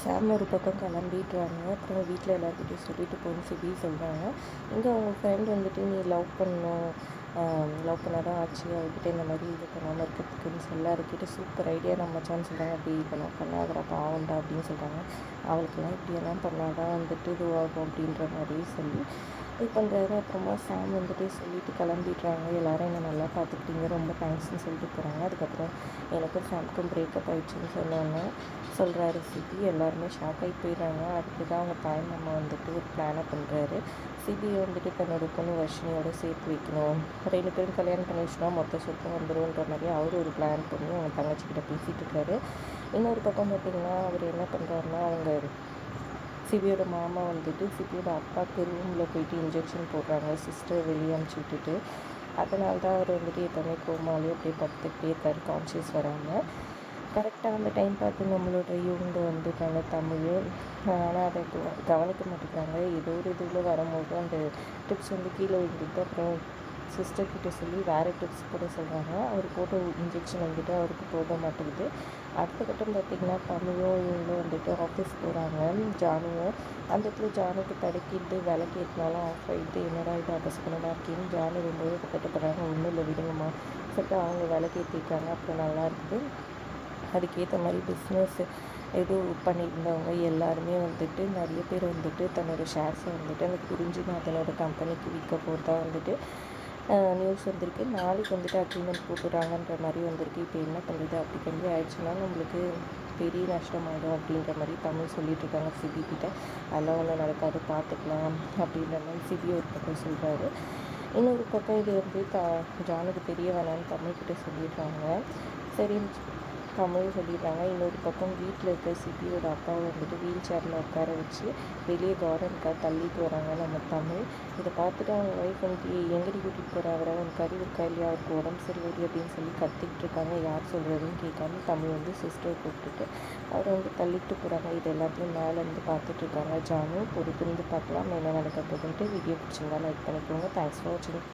சாம் ஒரு பக்கம் கிளம்பிட்டுறாங்க. அப்புறம் வீட்டில் எல்லாருக்கிட்டையும் சொல்லிட்டு போகணும்னு சிபி சொல்கிறாங்க. இங்கே அவங்க ஃப்ரெண்ட் வந்துட்டு நீ லவ் பண்ணால் தான் ஆச்சு, அவர்கிட்ட இந்த மாதிரி இது பண்ணாமல் இருக்கிறதுக்குன்னு சொல்ல அதுக்கிட்ட சூப்பர் ஐடியா நம்ம மச்சான்னு சொல்கிறாங்க. அப்படி இதெல்லாம் பண்ணாதடா பாவண்டா அப்படின்னு சொல்கிறாங்க. அவளுக்கெல்லாம் இப்படியெல்லாம் பண்ணால் தான் வந்துட்டு இதுவாகும் அப்படின்ற மாதிரி சொல்லி இது பண்ணுறாரு. அப்புறமா சாம் வந்துட்டு சொல்லிட்டு கிளம்பிடுறாங்க. எல்லோரும் என்னை நல்லா பார்த்துக்கிட்டீங்க, ரொம்ப தேங்க்ஸ்ன்னு சொல்லிட்டு போகிறாங்க. அதுக்கப்புறம் எனக்கும் சாம்க்கும் பிரேக்கப் ஆகிடுச்சின்னு சொன்னோன்னே சொல்கிறாரு சிபி. எல்லாருமே ஷாக் ஆகி போயிடுறாங்க. அடுத்து தான் அவங்க தாய் மாமா வந்துட்டு ஒரு பிளானை பண்ணுறாரு. சிபியை வந்துட்டு தன்னோட பொண்ணு வர்ஷினியோட சேர்த்து வைக்கணும், 2 பேரும் கல்யாணம் பண்ணி வச்சுனா மொத்த சொத்தம் வந்துடும்ன்ற மாதிரி அவர் ஒரு பிளான் பண்ணி அவங்க தங்கச்சிக்கிட்ட பேசிகிட்டு இருக்காரு. இன்னொரு பக்கம் பார்த்திங்கன்னா அவர் என்ன பண்ணுறாருன்னா, அவங்க சிபியோட மாமா வந்துட்டு சிபியோட அப்பாவுக்கு ரூமில் போயிட்டு இன்ஜெக்ஷன் போடுறாங்க, சிஸ்டர் வெளியே அனுப்பிச்சி விட்டுட்டு. அதனால தான் அவர் வந்துட்டு எப்போவுமே கோமாலேயே அப்படியே படுத்துக்கிட்டே இருக்காரு, கான்ஷியஸ் வராமல். கரெக்டாக அந்த டைம் பார்த்து நம்மளோட இவங்க வந்துட்டாங்க தமிழ். ஆனால் அதை கவனிக்க மாட்டேங்கிறாங்க. ஏதோ ஒரு இதில் வரும்போது அந்த டிப்ஸ் வந்து கீழே விழுந்துட்டு அப்புறம் சிஸ்டர்கிட்ட சொல்லி வேறு டிப்ஸ் போட சொல்கிறாங்க. அவர் போட்ட இன்ஜெக்ஷன் வந்துட்டு அவருக்கு போக மாட்டேங்குது. அடுத்த கட்டம் பார்த்திங்கன்னா தமிழும் இவங்களும் வந்துட்டு ஆஃபீஸ் போகிறாங்க. ஜானுவும் அந்த இடத்துல ஜானுக்கு தடுக்கிட்டு விளக்கு ஏற்றினாலும் ஆஃப் ஆகிட்டு என்னடா இது அபசகனமாக இருக்கேன்னு ஜானு ரொம்பவே கட்டப்படுறாங்க. ஒன்றும் இல்லை விடுங்கம்மா சொல்லிட்டு அவங்க விளக்கு ஏற்றிருக்காங்க. அப்புறம் நல்லா இருக்குது. அதுக்கேற்ற மாதிரி பிஸ்னஸ் இது பண்ணியிருந்தவங்க எல்லாருமே வந்துட்டு நிறைய பேர் வந்துட்டு தன்னோட ஷேர்ஸை வந்துட்டு அந்த குறிஞ்சிநாதனோட கம்பெனிக்கு விற்க போகிறதா வந்துட்டு நியூஸ் வந்திருக்கு. நாளைக்கு வந்துட்டு அக்ரிமெண்ட் போட்டுறாங்கன்ற மாதிரி வந்திருக்கு. இப்போ என்ன பண்ணுறது, அப்படி கண்டி ஆயிடுச்சுன்னா நம்மளுக்கு பெரிய நஷ்டமாயிடும் அப்படின்ற மாதிரி தமிழ் சொல்லிட்டு இருக்காங்க சிபி கிட்ட. அதெல்லாம் ஒன்றும் நடக்காது, பார்த்துக்கலாம் அப்படின்ற மாதிரி சிபி ஒரு பக்கம் சொல்கிறாரு. இன்னொரு பக்கம் இது வந்து ஜானுக்கு தெரிய வேணான்னு தமிழ்கிட்ட சொல்லிடுறாங்க. சரின்னு தமிழ் சொல்லிடுறாங்க. இன்னொரு பக்கம் வீட்டில் இருக்க சிபியோட அப்பாவை வந்துட்டு வீல் சேரில் உட்கார வச்சு வெளியே கார்டனுக்காக தள்ளிட்டு வராங்க நம்ம தமிழ். இதை பார்த்துட்டு அவங்க ஒய்ஃப் வந்து எங்கடி கூட்டிகிட்டு போகிற அவரை, அவன் கறி இருக்கா இல்லையா, அவருக்கு உடம்பு சரியில்லை அப்படின்னு சொல்லி கத்திக்கிட்டு இருக்காங்க. யார் சொல்கிறதுன்னு கேட்காம தமிழ் வந்து சிஸ்டரை கூப்பிட்டுட்டு அவரை வந்து தள்ளிட்டு போகிறாங்க. இது எல்லாத்தையும் மேலேருந்து பார்த்துட்ருக்காங்க ஜானு. பொறுத்திருந்து பார்க்கலாம் என்ன நடக்க போகுதுன்ட்டு. வீடியோ பிடிச்சிருந்தா லைக் பண்ணிக்கோங்க. தேங்க்ஸ் ஃபார் வாட்சிங்.